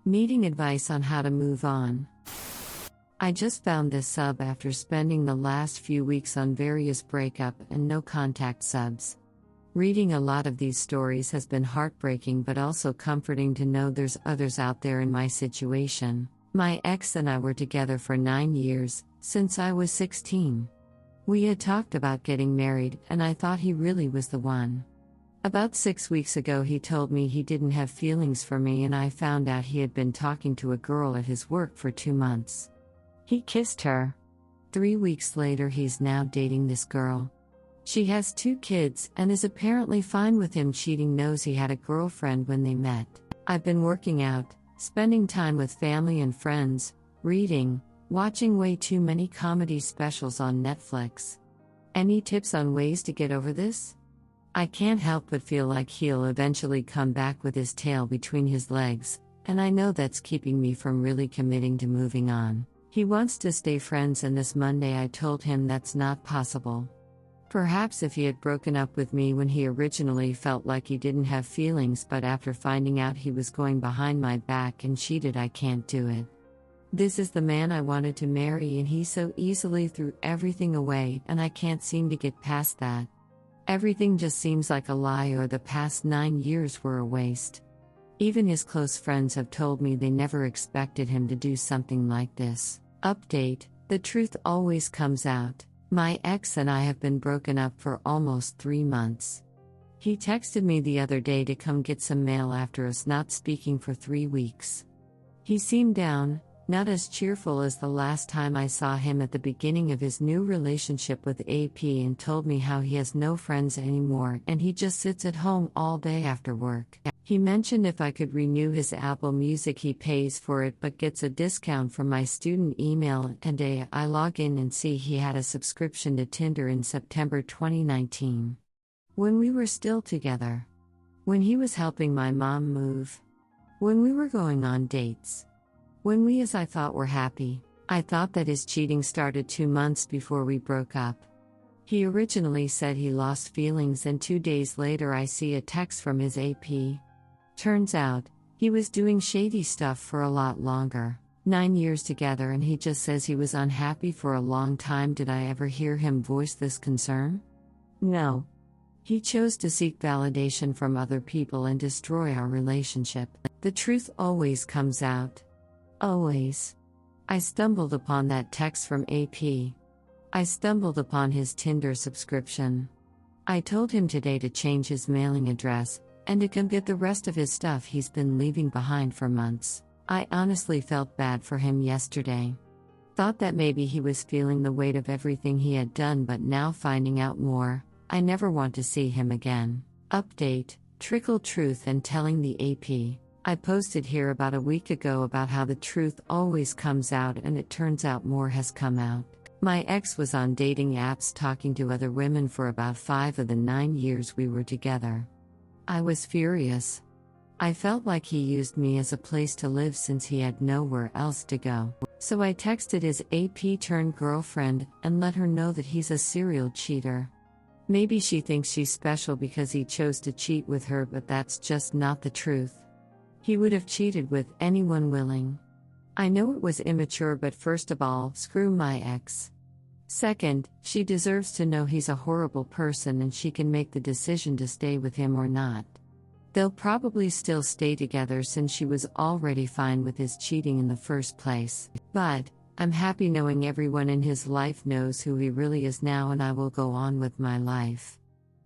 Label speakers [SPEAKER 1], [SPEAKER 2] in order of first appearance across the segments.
[SPEAKER 1] Needing advice on how to move on. I just found this sub after spending the last few weeks on various breakup and no contact subs. Reading a lot of these stories has been heartbreaking but also comforting to know there's others out there in my situation. My ex and I were together for 9 years, since I was 16. We had talked about getting married and I thought he really was the one. About 6 weeks ago he told me he didn't have feelings for me and I found out he had been talking to a girl at his work for 2 months. He kissed her. 3 weeks later he's now dating this girl. She has 2 kids and is apparently fine with him cheating, knows he had a girlfriend when they met. I've been working out, spending time with family and friends, reading, watching way too many comedy specials on Netflix. Any tips on ways to get over this? I can't help but feel like he'll eventually come back with his tail between his legs, and I know that's keeping me from really committing to moving on. He wants to stay friends and this Monday I told him that's not possible. Perhaps if he had broken up with me when he originally felt like he didn't have feelings, but after finding out he was going behind my back and cheated, I can't do it. This is the man I wanted to marry and he so easily threw everything away and I can't seem to get past that. Everything just seems like a lie, or the past 9 years were a waste. Even his close friends have told me they never expected him to do something like this. Update: the truth always comes out. My ex and I have been broken up for almost 3 months. He texted me the other day to come get some mail after us not speaking for 3 weeks. He seemed down, not as cheerful as the last time I saw him at the beginning of his new relationship with AP, and told me how he has no friends anymore and he just sits at home all day after work. He mentioned if I could renew his Apple Music he pays for it but gets a discount from my student email, and I log in and see he had a subscription to Tinder in September 2019. When we were still together. When he was helping my mom move. When we were going on dates. When we, as I thought, were happy. I thought that his cheating started 2 months before we broke up. He originally said he lost feelings and 2 days later I see a text from his AP. Turns out, he was doing shady stuff for a lot longer. 9 years together and he just says he was unhappy for a long time. Did I ever hear him voice this concern? No. He chose to seek validation from other people and destroy our relationship. The truth always comes out. Always. I stumbled upon that text from AP. I stumbled upon his Tinder subscription. I told him today to change his mailing address, and to come get the rest of his stuff he's been leaving behind for months. I honestly felt bad for him yesterday. Thought that maybe he was feeling the weight of everything he had done, but now finding out more, I never want to see him again. Update: trickle truth and telling the AP. I posted here about a week ago about how the truth always comes out, and it turns out more has come out. My ex was on dating apps talking to other women for about 5 of the 9 years we were together. I was furious. I felt like he used me as a place to live since he had nowhere else to go. So I texted his AP-turned-girlfriend and let her know that he's a serial cheater. Maybe she thinks she's special because he chose to cheat with her, but that's just not the truth. He would have cheated with anyone willing. I know it was immature, but first of all, screw my ex. Second, she deserves to know he's a horrible person and she can make the decision to stay with him or not. They'll probably still stay together since she was already fine with his cheating in the first place. But I'm happy knowing everyone in his life knows who he really is now, and I will go on with my life.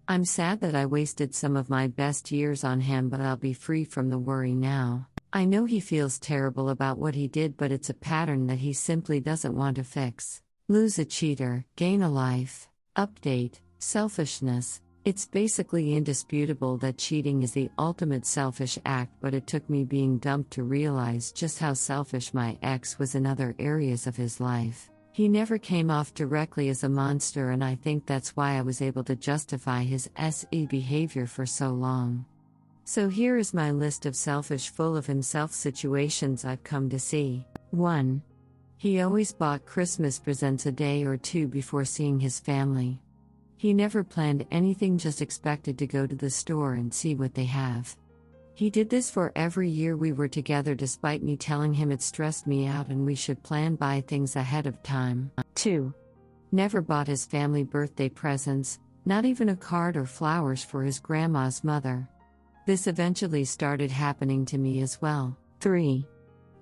[SPEAKER 1] I'm sad that I wasted some of my best years on him, but I'll be free from the worry now. I know he feels terrible about what he did, but it's a pattern that he simply doesn't want to fix. Lose a cheater, gain a life. Update: selfishness. It's basically indisputable that cheating is the ultimate selfish act, but it took me being dumped to realize just how selfish my ex was in other areas of his life. He never came off directly as a monster, and I think that's why I was able to justify his SE behavior for so long. So here is my list of selfish, full of himself situations I've come to see. 1. He always bought Christmas presents a day or two before seeing his family. He never planned anything, just expected to go to the store and see what they have. He did this for every year we were together despite me telling him it stressed me out and we should buy things ahead of time. 2. Never bought his family birthday presents, not even a card or flowers for his grandma's mother. This eventually started happening to me as well. 3.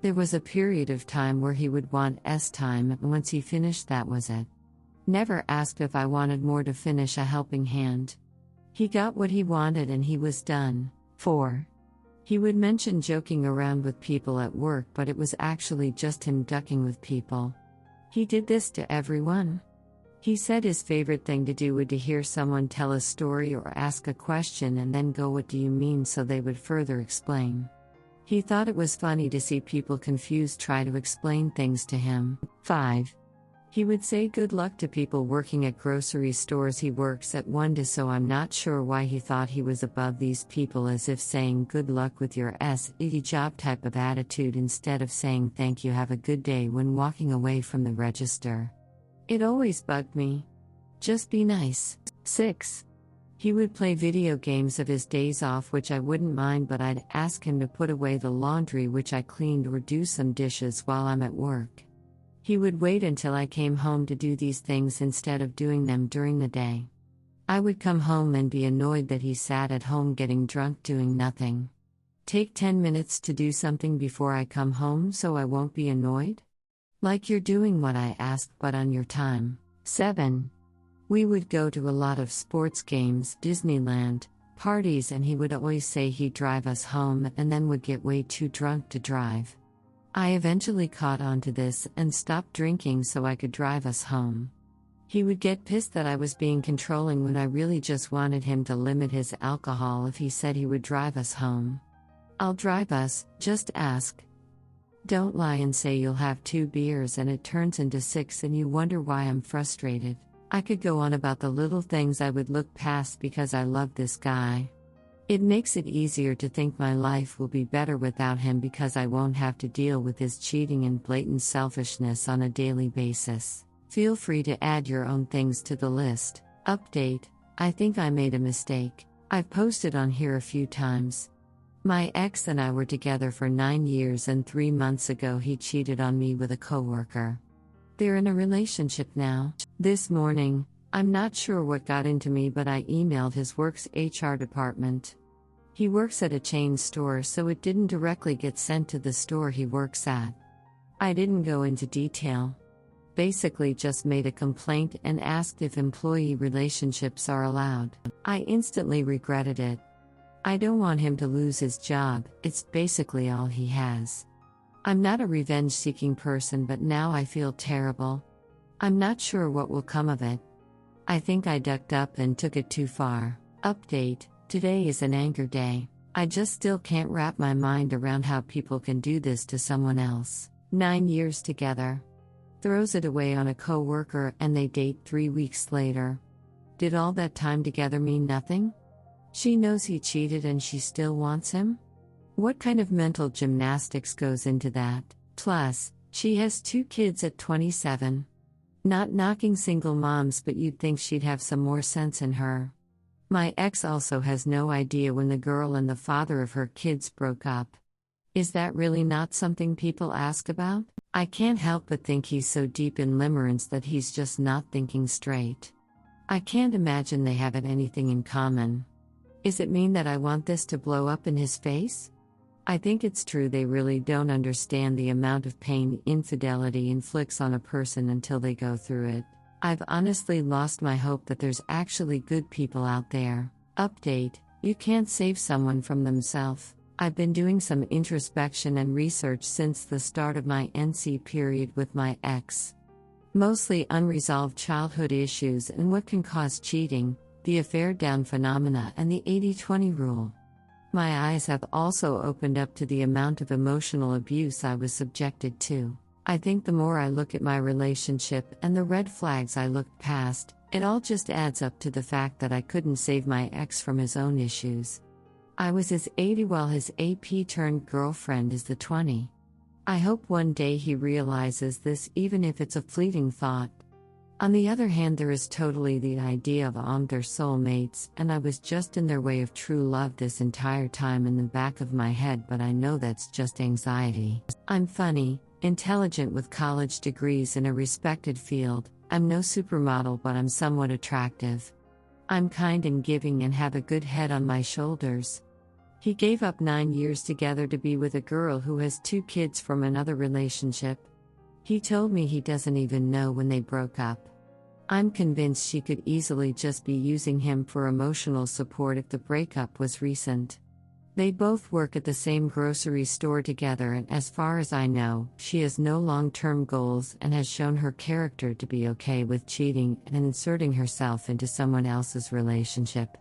[SPEAKER 1] There was a period of time where he would want time, and once he finished, that was it. Never asked if I wanted more to finish a helping hand. He got what he wanted and he was done. 4. He would mention joking around with people at work, but it was actually just him ducking with people. He did this to everyone. He said his favorite thing to do would to hear someone tell a story or ask a question and then go, "What do you mean?" so they would further explain. He thought it was funny to see people confused try to explain things to him. 5. He would say good luck to people working at grocery stores he works at one day, so I'm not sure why he thought he was above these people, as if saying good luck with your SED job type of attitude instead of saying thank you, have a good day when walking away from the register. It always bugged me. Just be nice. 6. He would play video games of his days off, which I wouldn't mind, but I'd ask him to put away the laundry which I cleaned or do some dishes while I'm at work. He would wait until I came home to do these things instead of doing them during the day. I would come home and be annoyed that he sat at home getting drunk doing nothing. Take 10 minutes to do something before I come home so I won't be annoyed? Like you're doing what I asked but on your time. 7. We would go to a lot of sports games, Disneyland, parties, and he would always say he'd drive us home and then would get way too drunk to drive. I eventually caught on to this and stopped drinking so I could drive us home. He would get pissed that I was being controlling when I really just wanted him to limit his alcohol if he said he would drive us home. I'll drive us, just ask. Don't lie and say you'll have 2 beers and it turns into 6 and you wonder why I'm frustrated. I could go on about the little things I would look past because I love this guy. It makes it easier to think my life will be better without him because I won't have to deal with his cheating and blatant selfishness on a daily basis. Feel free to add your own things to the list. Update: I think I made a mistake. I've posted on here a few times. My ex and I were together for 9 years and 3 months ago he cheated on me with a coworker. They're in a relationship now. This morning, I'm not sure what got into me, but I emailed his work's HR department. He works at a chain store, so it didn't directly get sent to the store he works at. I didn't go into detail. Basically just made a complaint and asked if employee relationships are allowed. I instantly regretted it. I don't want him to lose his job, it's basically all he has. I'm not a revenge-seeking person, but now I feel terrible. I'm not sure what will come of it. I think I ducked up and took it too far. Update: today is an anger day. I just still can't wrap my mind around how people can do this to someone else. 9 years together. Throws it away on a coworker and they date 3 weeks later. Did all that time together mean nothing? She knows he cheated and she still wants him? What kind of mental gymnastics goes into that? Plus, she has 2 kids at 27. Not knocking single moms, but you'd think she'd have some more sense in her. My ex also has no idea when the girl and the father of her kids broke up. Is that really not something people ask about? I can't help but think he's so deep in limerence that he's just not thinking straight. I can't imagine they have anything in common. Is it mean that I want this to blow up in his face? I think it's true they really don't understand the amount of pain infidelity inflicts on a person until they go through it. I've honestly lost my hope that there's actually good people out there. Update: you can't save someone from themselves. I've been doing some introspection and research since the start of my NC period with my ex. Mostly unresolved childhood issues and what can cause cheating, the affair down phenomena, and the 80-20 rule. My eyes have also opened up to the amount of emotional abuse I was subjected to. I think the more I look at my relationship and the red flags I looked past, it all just adds up to the fact that I couldn't save my ex from his own issues. I was his 80 while his AP-turned-girlfriend is the 20. I hope one day he realizes this, even if it's a fleeting thought. On the other hand, there is totally the idea of their soulmates, and I was just in their way of true love this entire time in the back of my head, but I know that's just anxiety. I'm funny, intelligent with college degrees in a respected field. I'm no supermodel, but I'm somewhat attractive. I'm kind and giving and have a good head on my shoulders. He gave up 9 years together to be with a girl who has 2 kids from another relationship. He told me he doesn't even know when they broke up. I'm convinced she could easily just be using him for emotional support if the breakup was recent. They both work at the same grocery store together, and as far as I know, she has no long-term goals and has shown her character to be okay with cheating and inserting herself into someone else's relationship.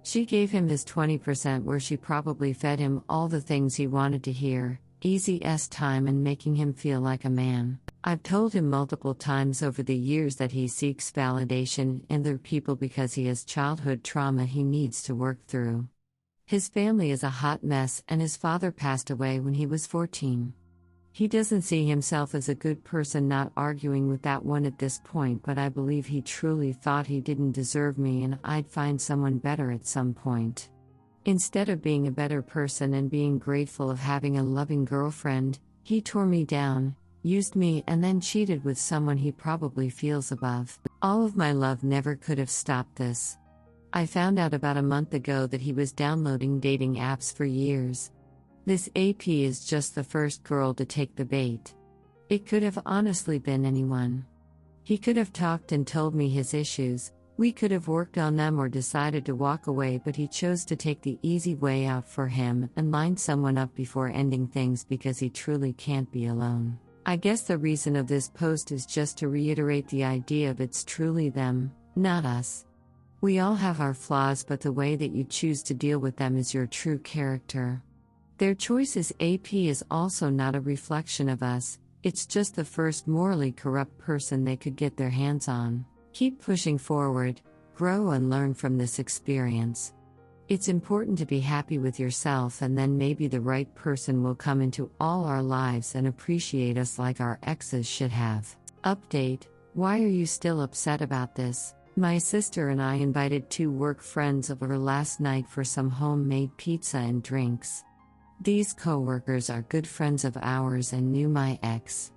[SPEAKER 1] She gave him his 20%, where she probably fed him all the things he wanted to hear, easy time and making him feel like a man. I've told him multiple times over the years that he seeks validation in other people because he has childhood trauma he needs to work through. His family is a hot mess, and his father passed away when he was 14. He doesn't see himself as a good person, not arguing with that one at this point, but I believe he truly thought he didn't deserve me and I'd find someone better at some point. Instead of being a better person and being grateful of having a loving girlfriend, he tore me down, used me, and then cheated with someone he probably feels above. All of my love never could have stopped this. I found out about a month ago that he was downloading dating apps for years. This AP is just the first girl to take the bait. It could have honestly been anyone. He could have talked and told me his issues, we could have worked on them or decided to walk away, but he chose to take the easy way out for him and line someone up before ending things because he truly can't be alone. I guess the reason of this post is just to reiterate the idea of it's truly them, not us. We all have our flaws, but the way that you choose to deal with them is your true character. Their choice as AP is also not a reflection of us, it's just the first morally corrupt person they could get their hands on. Keep pushing forward, grow and learn from this experience. It's important to be happy with yourself, and then maybe the right person will come into all our lives and appreciate us like our exes should have. Update: why are you still upset about this? My sister and I invited 2 work friends over last night for some homemade pizza and drinks. These coworkers are good friends of ours and knew my ex.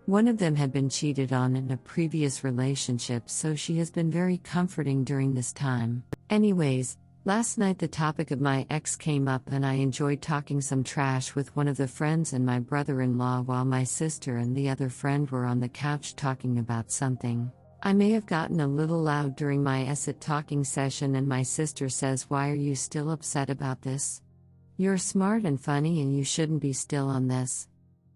[SPEAKER 1] One of them had been cheated on in a previous relationship, so she has been very comforting during this time. Anyways, last night the topic of my ex came up and I enjoyed talking some trash with one of the friends and my brother-in-law while my sister and the other friend were on the couch talking about something. I may have gotten a little loud during my exit talking session, and my sister says, "Why are you still upset about this? You're smart and funny and you shouldn't be still on this.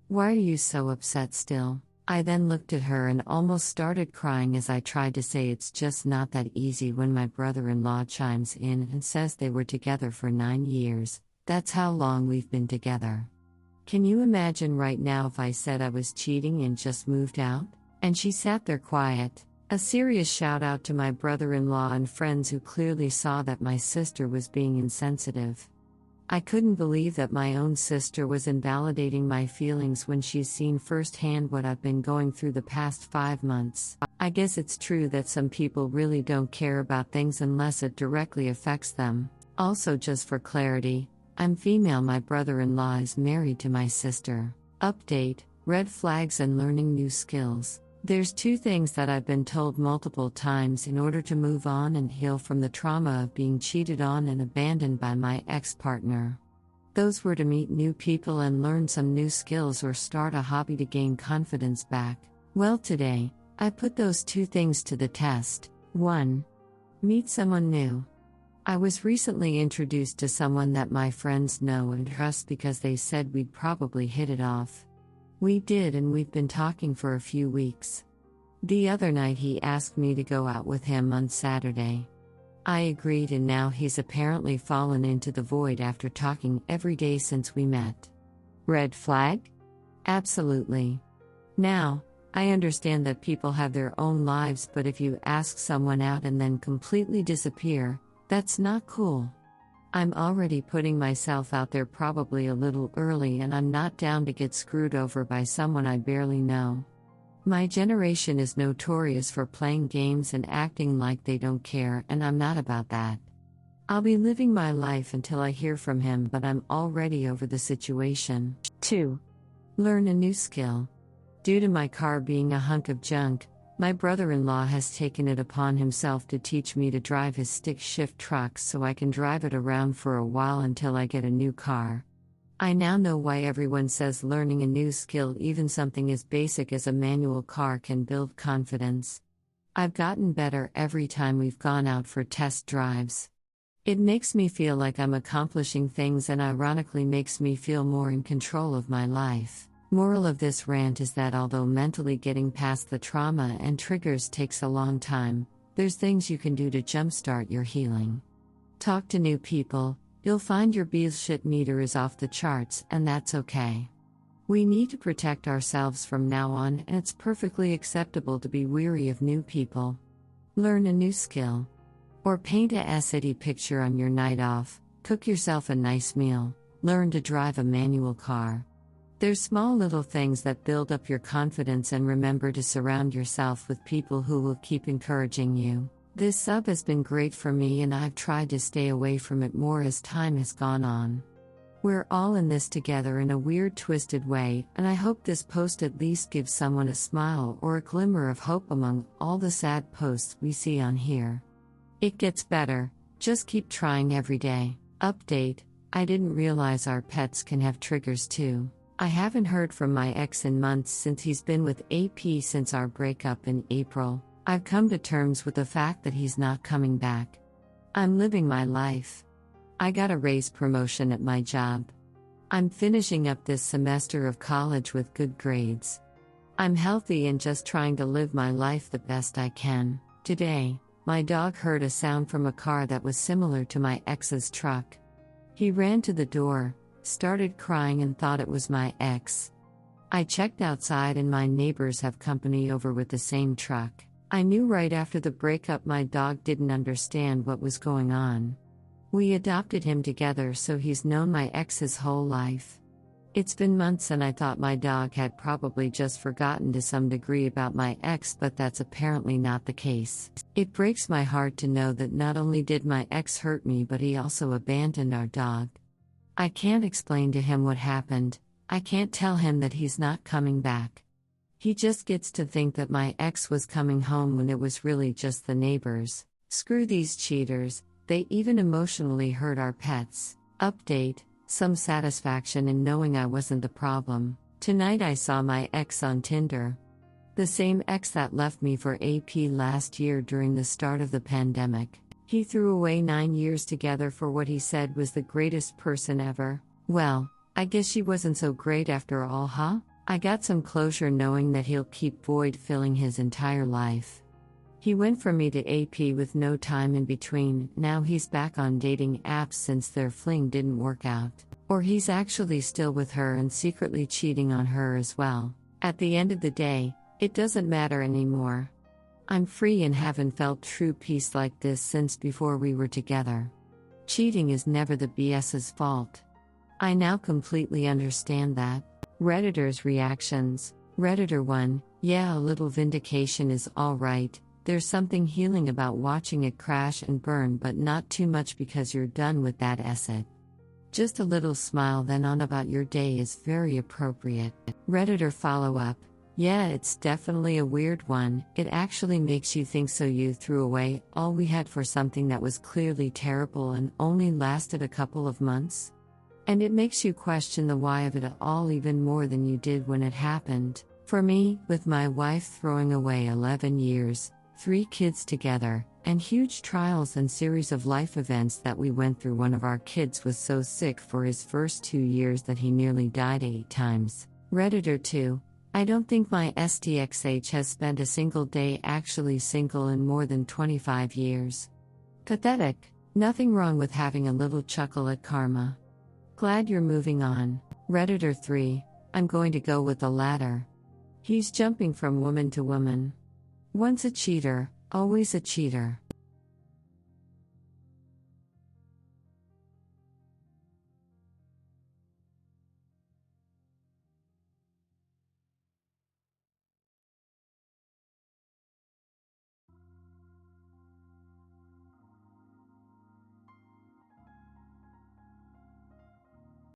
[SPEAKER 1] Why are you so upset still?" I then looked at her and almost started crying as I tried to say it's just not that easy when my brother-in-law chimes in and says they were together for 9 years. That's how long we've been together. Can you imagine right now if I said I was cheating and just moved out? And she sat there quiet. A serious shout out to my brother-in-law and friends who clearly saw that my sister was being insensitive. I couldn't believe that my own sister was invalidating my feelings when she's seen firsthand what I've been going through the past 5 months. I guess it's true that some people really don't care about things unless it directly affects them. Also, just for clarity, I'm female. My brother-in-law is married to my sister. Update: red flags and learning new skills. There's 2 things that I've been told multiple times in order to move on and heal from the trauma of being cheated on and abandoned by my ex-partner. Those were to meet new people and learn some new skills or start a hobby to gain confidence back. Well, today, I put those 2 things to the test. 1. Meet someone new. I was recently introduced to someone that my friends know and trust because they said we'd probably hit it off. We did, and we've been talking for a few weeks. The other night he asked me to go out with him on Saturday. I agreed, and now he's apparently fallen into the void after talking every day since we met. Red flag? Absolutely. Now, I understand that people have their own lives, but if you ask someone out and then completely disappear, that's not cool. I'm already putting myself out there probably a little early, and I'm not down to get screwed over by someone I barely know. My generation is notorious for playing games and acting like they don't care, and I'm not about that. I'll be living my life until I hear from him, but I'm already over the situation. 2. Learn a new skill. Due to my car being a hunk of junk, my brother-in-law has taken it upon himself to teach me to drive his stick-shift truck so I can drive it around for a while until I get a new car. I now know why everyone says learning a new skill, even something as basic as a manual car, can build confidence. I've gotten better every time we've gone out for test drives. It makes me feel like I'm accomplishing things and ironically makes me feel more in control of my life. Moral of this rant is that although mentally getting past the trauma and triggers takes a long time, there's things you can do to jumpstart your healing. Talk to new people. You'll find your bullshit meter is off the charts, and that's okay. We need to protect ourselves from now on, and it's perfectly acceptable to be weary of new people. Learn a new skill. Or paint a aesthetic picture on your night off, cook yourself a nice meal, learn to drive a manual car. There's small little things that build up your confidence, and remember to surround yourself with people who will keep encouraging you. This sub has been great for me, and I've tried to stay away from it more as time has gone on. We're all in this together in a weird, twisted way, and I hope this post at least gives someone a smile or a glimmer of hope among all the sad posts we see on here. It gets better, just keep trying every day. Update: I didn't realize our pets can have triggers too. I haven't heard from my ex in months since he's been with AP since our breakup in April. I've come to terms with the fact that he's not coming back. I'm living my life. I got a raise promotion at my job. I'm finishing up this semester of college with good grades. I'm healthy and just trying to live my life the best I can. Today, my dog heard a sound from a car that was similar to my ex's truck. He ran to the door, started crying, and thought it was my ex. I checked outside, and my neighbors have company over with the same truck. I knew right after the breakup my dog didn't understand what was going on. We adopted him together, so he's known my ex his whole life. It's been months, and I thought my dog had probably just forgotten to some degree about my ex, but that's apparently not the case. It breaks my heart to know that not only did my ex hurt me, but he also abandoned our dog. I can't explain to him what happened. I can't tell him that he's not coming back. He just gets to think that my ex was coming home when it was really just the neighbors. Screw these cheaters, they even emotionally hurt our pets. Update: some satisfaction in knowing I wasn't the problem. Tonight I saw my ex on Tinder. The same ex that left me for AP last year during the start of the pandemic. He threw away 9 years together for what he said was the greatest person ever. Well, I guess she wasn't so great after all, huh? I got some closure knowing that he'll keep void filling his entire life. He went from me to AP with no time in between. Now he's back on dating apps since their fling didn't work out. Or he's actually still with her and secretly cheating on her as well. At the end of the day, it doesn't matter anymore. I'm free and haven't felt true peace like this since before we were together. Cheating is never the BS's fault. I now completely understand that. Redditors' reactions. Redditor 1: yeah, a little vindication is alright. There's something healing about watching it crash and burn, but not too much because you're done with that asset. Just a little smile then on about your day is very appropriate. Redditor follow-up: yeah, it's definitely a weird one. It actually makes you think, so you threw away all we had for something that was clearly terrible and only lasted a couple of months? And it makes you question the why of it all even more than you did when it happened. For me, with my wife throwing away 11 years, 3 kids together, and huge trials and series of life events that we went through, one of our kids was so sick for his first 2 years that he nearly died 8 times. Redditor 2: I don't think my STXH has spent a single day actually single in more than 25 years. Pathetic. Nothing wrong with having a little chuckle at karma. Glad you're moving on. Redditor 3: I'm going to go with the latter. He's jumping from woman to woman. Once a cheater, always a cheater.